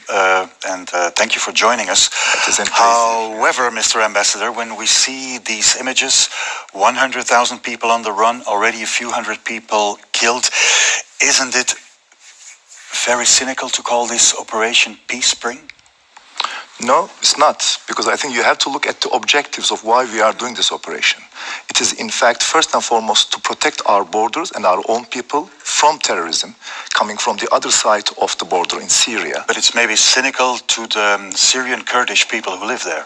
and thank you for joining us. However, Mr. Ambassador, when we see these images, 100,000 people on the run, already a few hundred people killed, isn't it very cynical to call this Operation Peace Spring? No, it's not, because I think you have to look at the objectives of why we are doing this operation. It is, in fact, first and foremost to protect our borders and our own people from terrorism coming from the other side of the border in Syria. But it's maybe cynical to the Syrian Kurdish people who live there.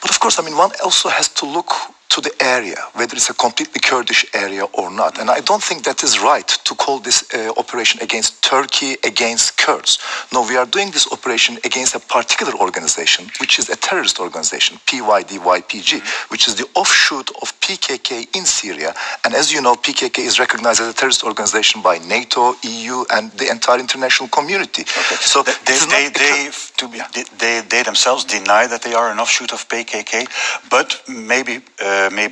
But of course, one also has to look to the area, whether it's a completely Kurdish area or not. And I don't think that is right to call this operation against Turkey, against Kurds. No, we are doing this operation against a particular organization, which is a terrorist organization, PYD-YPG, which is the offshoot of PKK in Syria. And as you know, PKK is recognized as a terrorist organization by NATO, EU, and the entire international community. Okay. So they themselves deny that they are an offshoot of PKK, but maybe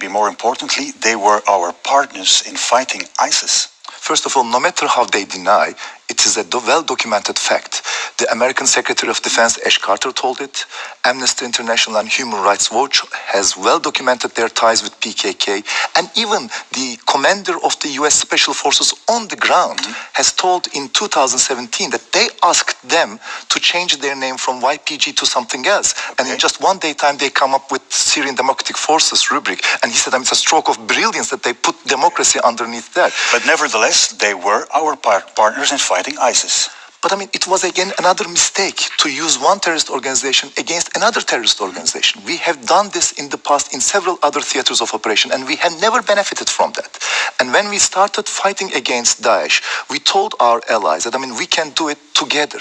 more importantly, they were our partners in fighting ISIS. First of all, no matter how they deny, it is a well-documented fact. The American Secretary of Defense, Ash Carter, told it. Amnesty International and Human Rights Watch has well-documented their ties with PKK. And even the commander of the U.S. Special Forces on the ground has told in 2017 that they asked them to change their name from YPG to something else. Okay. And in just one day time, they come up with Syrian Democratic Forces rubric. And he said, it's a stroke of brilliance that they put democracy underneath that. But nevertheless, they were our partners in fighting ISIS. But it was again another mistake to use one terrorist organization against another terrorist organization. We have done this in the past in several other theaters of operation, and we had never benefited from that. And when we started fighting against Daesh, we told our allies that, we can do it together.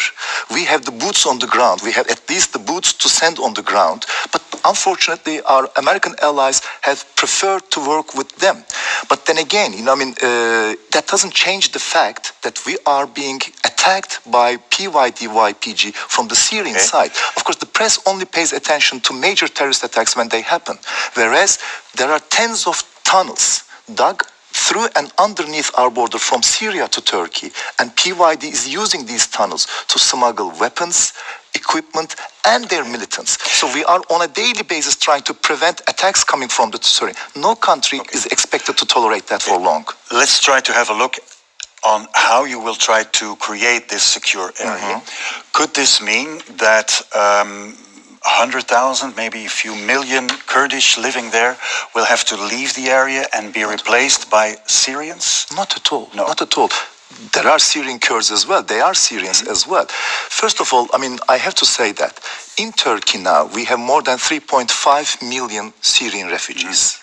We have the boots on the ground. We have at least the boots to send on the ground. But unfortunately, our American allies have preferred to work with them. But then again, that doesn't change the fact that we are being attacked by PYD-YPG from the Syrian side. Of course, the press only pays attention to major terrorist attacks when they happen, whereas there are tens of tunnels dug through and underneath our border from Syria to Turkey, and PYD is using these tunnels to smuggle weapons, equipment, and their militants. So we are on a daily basis trying to prevent attacks coming from the Syria. No country is expected to tolerate that for long. Let's try to have a look on how you will try to create this secure area. Could this mean that 100,000, maybe a few million Kurdish living there will have to leave the area and be replaced by Syrians? Not at all. No. Not at all. There are Syrian Kurds as well. They are Syrians as well. First of all, I have to say that in Turkey now, we have more than 3.5 million Syrian refugees.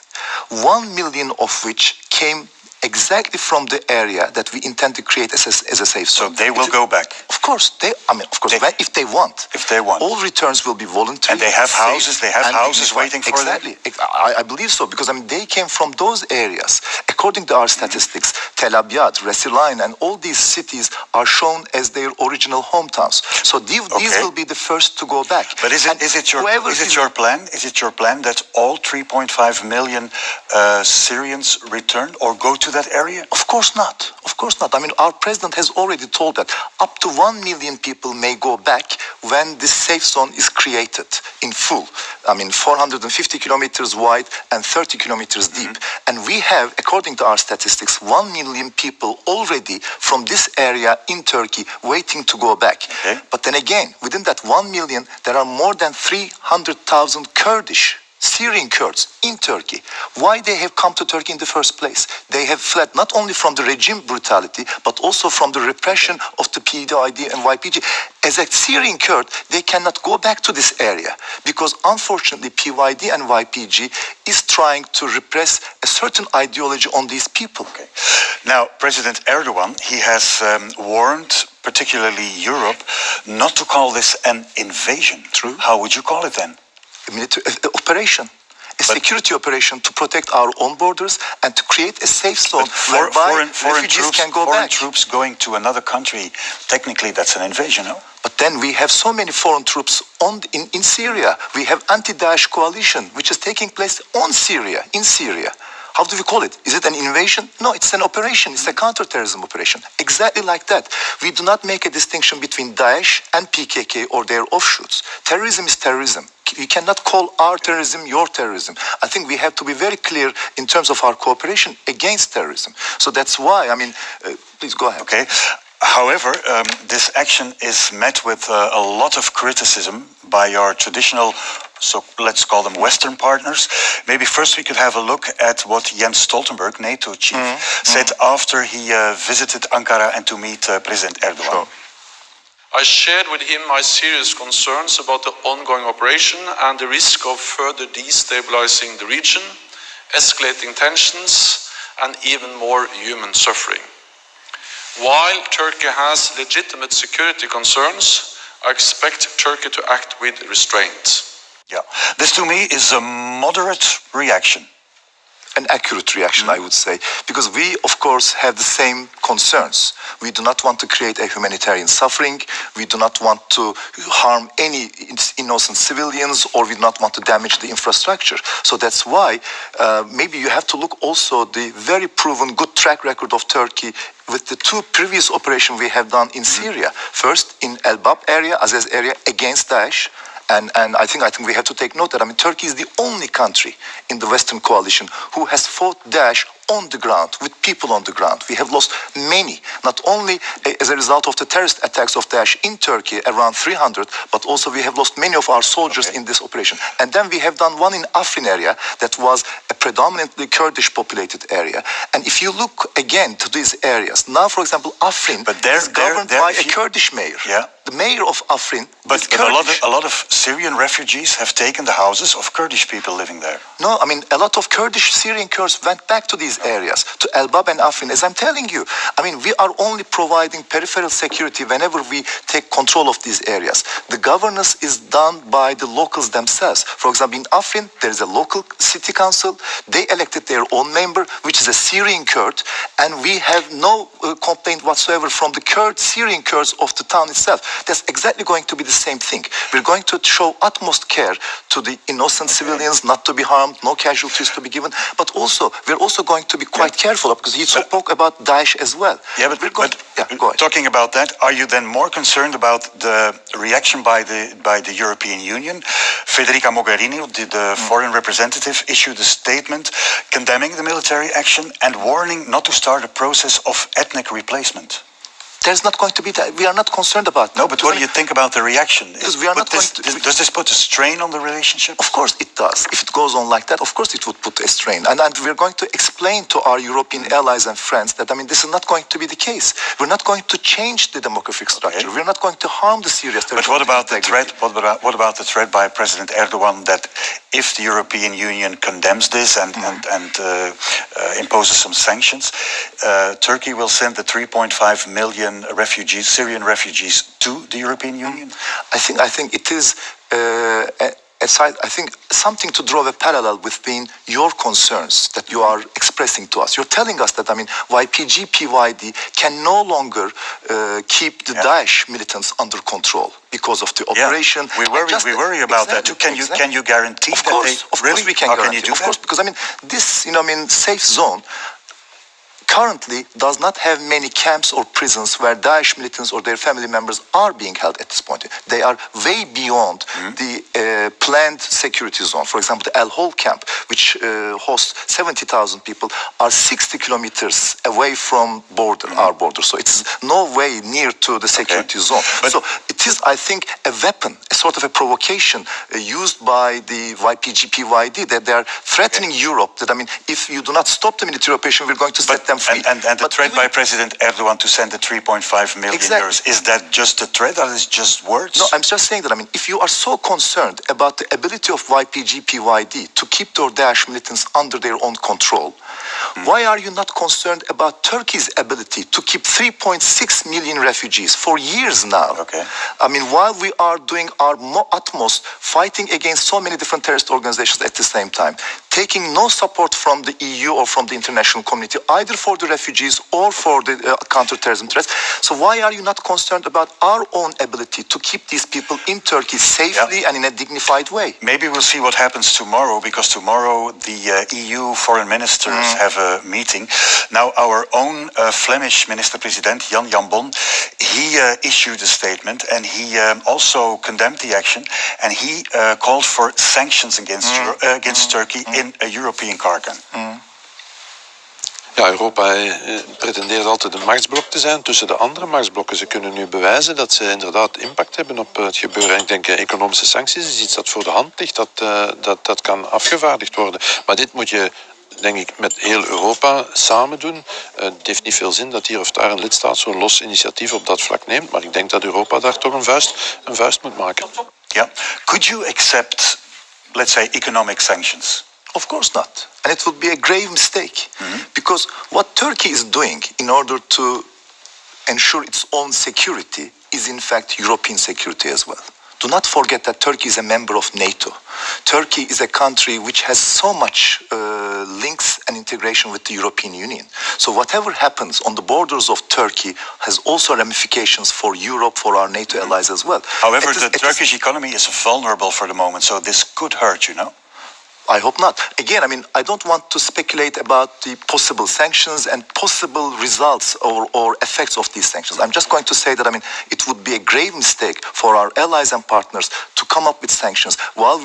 1 million of which came exactly from the area that we intend to create as a safe zone. So they will go back? Of course. If they want. If they want. All returns will be voluntary. And they have houses, waiting for them? Exactly. I believe so, because they came from those areas. According to our statistics, Tel Abyad, Resiline, and all these cities are shown as their original hometowns. So these will be the first to go back. But is it your plan? Is it your plan that all 3.5 million Syrians return or go to that area? Of course not. Of course not. Our president has already told that up to 1 million people may go back when this safe zone is created in full. 450 kilometers wide and 30 kilometers deep. And we have, according to our statistics, 1 million people already from this area in Turkey waiting to go back. Okay. But then again, within that 1 million, there are more than 300,000 Syrian Kurds in Turkey. Why they have come to Turkey in the first place? They have fled not only from the regime brutality, but also from the repression of the PYD and YPG. As a Syrian Kurd, they cannot go back to this area because unfortunately PYD and YPG is trying to repress a certain ideology on these people. Okay. Now, President Erdogan, he has warned particularly Europe not to call this an invasion. True. How would you call it then? A military operation, a security operation to protect our own borders and to create a safe zone whereby refugees can go back. Foreign troops going to another country, technically that's an invasion, no? But then we have so many foreign troops in Syria. We have anti-Daesh coalition, which is taking place in Syria. How do we call it? Is it an invasion? No, it's an operation. It's a counterterrorism operation. Exactly like that. We do not make a distinction between Daesh and PKK or their offshoots. Terrorism is terrorism. You cannot call our terrorism your terrorism. I think we have to be very clear in terms of our cooperation against terrorism. So that's why, please go ahead. Okay. However, this action is met with a lot of criticism by our traditional, so let's call them Western partners. Maybe first we could have a look at what Jens Stoltenberg, NATO chief, said after he visited Ankara and to meet President Erdogan. Sure. I shared with him my serious concerns about the ongoing operation and the risk of further destabilizing the region, escalating tensions, and even more human suffering. While Turkey has legitimate security concerns, I expect Turkey to act with restraint. Yeah, this to me is a moderate reaction. An accurate reaction, I would say, because we, of course, have the same concerns. We do not want to create a humanitarian suffering. We do not want to harm any innocent civilians, or we do not want to damage the infrastructure. So that's why maybe you have to look also the very proven good track record of Turkey with the two previous operations we have done in Syria. First, in Elbab area, Azaz area, against Daesh. And I think we have to take note that Turkey is the only country in the Western coalition who has fought Daesh on the ground, with people on the ground. We have lost many, not only as a result of the terrorist attacks of Daesh in Turkey, around 300, but also we have lost many of our soldiers in this operation. And then we have done one in Afrin area that was a predominantly Kurdish populated area. And if you look again to these areas, now for example, Afrin is governed by a Kurdish mayor. Yeah. The mayor of Afrin But is Kurdish. a lot of Syrian refugees have taken the houses of Kurdish people living there. No, a lot of Kurdish Syrian Kurds went back to these areas, to Elbab and Afrin. As I'm telling you, we are only providing peripheral security whenever we take control of these areas. The governance is done by the locals themselves. For example, in Afrin, there is a local city council. They elected their own member, which is a Syrian Kurd, and we have no complaint whatsoever from the Syrian Kurds of the town itself. That's exactly going to be the same thing. We're going to show utmost care to the innocent civilians, not to be harmed, no casualties to be given, but also we're also going to be quite careful, because he spoke about Daesh as well. Yeah, but go ahead. Talking about that, are you then more concerned about the reaction by the European Union? Federica Mogherini, the foreign representative, issued a statement condemning the military action and warning not to start a process of ethnic replacement. There's not going to be that. We are not concerned about that. No, but what do you think about the reaction? Because we are not does this put a strain on the relationship? Of course it does. If it goes on like that, of course it would put a strain. And we're going to explain to our European allies and friends that, this is not going to be the case. We're not going to change the demographic structure. We're not going to harm the Syrians. But what about the threat? What about the threat by President Erdogan that if the European Union condemns this and imposes some sanctions, Turkey will send the 3.5 million refugees, Syrian refugees, to the European Union? I think it is something to draw a parallel between your concerns that you are expressing to us. You're telling us that YPG, PYD can no longer keep the Daesh militants under control because of the operation. We worry about that too. Can you guarantee of course, that they of course we can guarantee. Can you do of course, because this safe zone currently does not have many camps or prisons where Daesh militants or their family members are being held at this point. They are way beyond the planned security zone. For example, the El Hol camp, which hosts 70,000 people, are 60 kilometers away from our border. So it's no way near to the security zone. So it is, I think, a weapon, a sort of a provocation used by the YPG, PYD, that they are threatening Europe, that if you do not stop the military operation, we're going to set them free. And the threat by President Erdogan to send the 3.5 million euros, is that just a threat or is it just words? No, I'm just saying that, if you are so concerned about the ability of YPG, PYD to keep their Daesh militants under their own control, why are you not concerned about Turkey's ability to keep 3.6 million refugees for years now? While we are doing our utmost fighting against so many different terrorist organizations at the same time, taking no support from the EU or from the international community, either for the refugees or for the counter-terrorism threats. So why are you not concerned about our own ability to keep these people in Turkey safely and in a dignified way. Maybe we'll see what happens tomorrow, because tomorrow the EU foreign ministers have a meeting. Now, our own Flemish Minister-President, Jan Jambon, he issued a statement, and he also condemned the action, and he called for sanctions against Turkey in a European cargo. Ja, Europa pretendeert altijd een machtsblok te zijn tussen de andere machtsblokken. Ze kunnen nu bewijzen dat ze inderdaad impact hebben op het gebeuren. En ik denk, economische sancties is iets dat voor de hand ligt, dat kan afgevaardigd worden. Maar dit moet je, denk ik, met heel Europa samen doen. Het heeft niet veel zin dat hier of daar een lidstaat zo'n los initiatief op dat vlak neemt. Maar ik denk dat Europa daar toch een vuist moet maken. Yeah. Could you accept, let's say, economic sanctions? Of course not. And it would be a grave mistake. Because what Turkey is doing in order to ensure its own security is in fact European security as well. Do not forget that Turkey is a member of NATO. Turkey is a country which has so much links and integration with the European Union. So whatever happens on the borders of Turkey has also ramifications for Europe, for our NATO allies as well. However, the Turkish economy is vulnerable for the moment, so this could hurt, you know? I hope not. Again, I don't want to speculate about the possible sanctions and possible results or effects of these sanctions. I'm just going to say that, it would be a grave mistake for our allies and partners to come up with sanctions while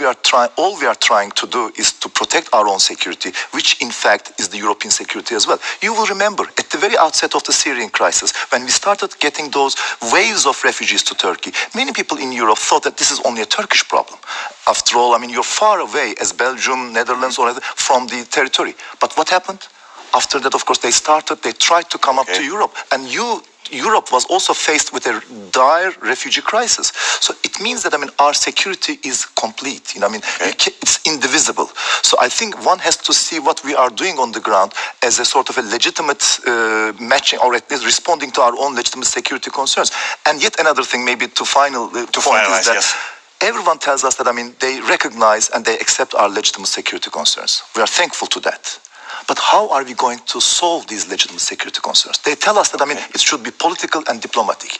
all we are trying to do is to protect our own security, which in fact is the European security as well. You will remember at the very outset of the Syrian crisis, when we started getting those waves of refugees to Turkey, many people in Europe thought that this is only a Turkish problem. After all, you're far away as Belgium, Netherlands, or from the territory. But what happened? After that, of course, they tried to come up to Europe. And Europe was also faced with a dire refugee crisis. So it means that, our security is complete. It's indivisible. So I think one has to see what we are doing on the ground as a sort of a legitimate matching, or at least responding to our own legitimate security concerns. And yet another thing, maybe to finalize, is that everyone tells us that, they recognize and they accept our legitimate security concerns. We are thankful to that. But how are we going to solve these legitimate security concerns? They tell us that, it should be political and diplomatic.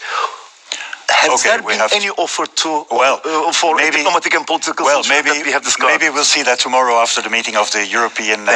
Has there been any offer for diplomatic and political solutions that we have discussed? Maybe we'll see that tomorrow after the meeting of the European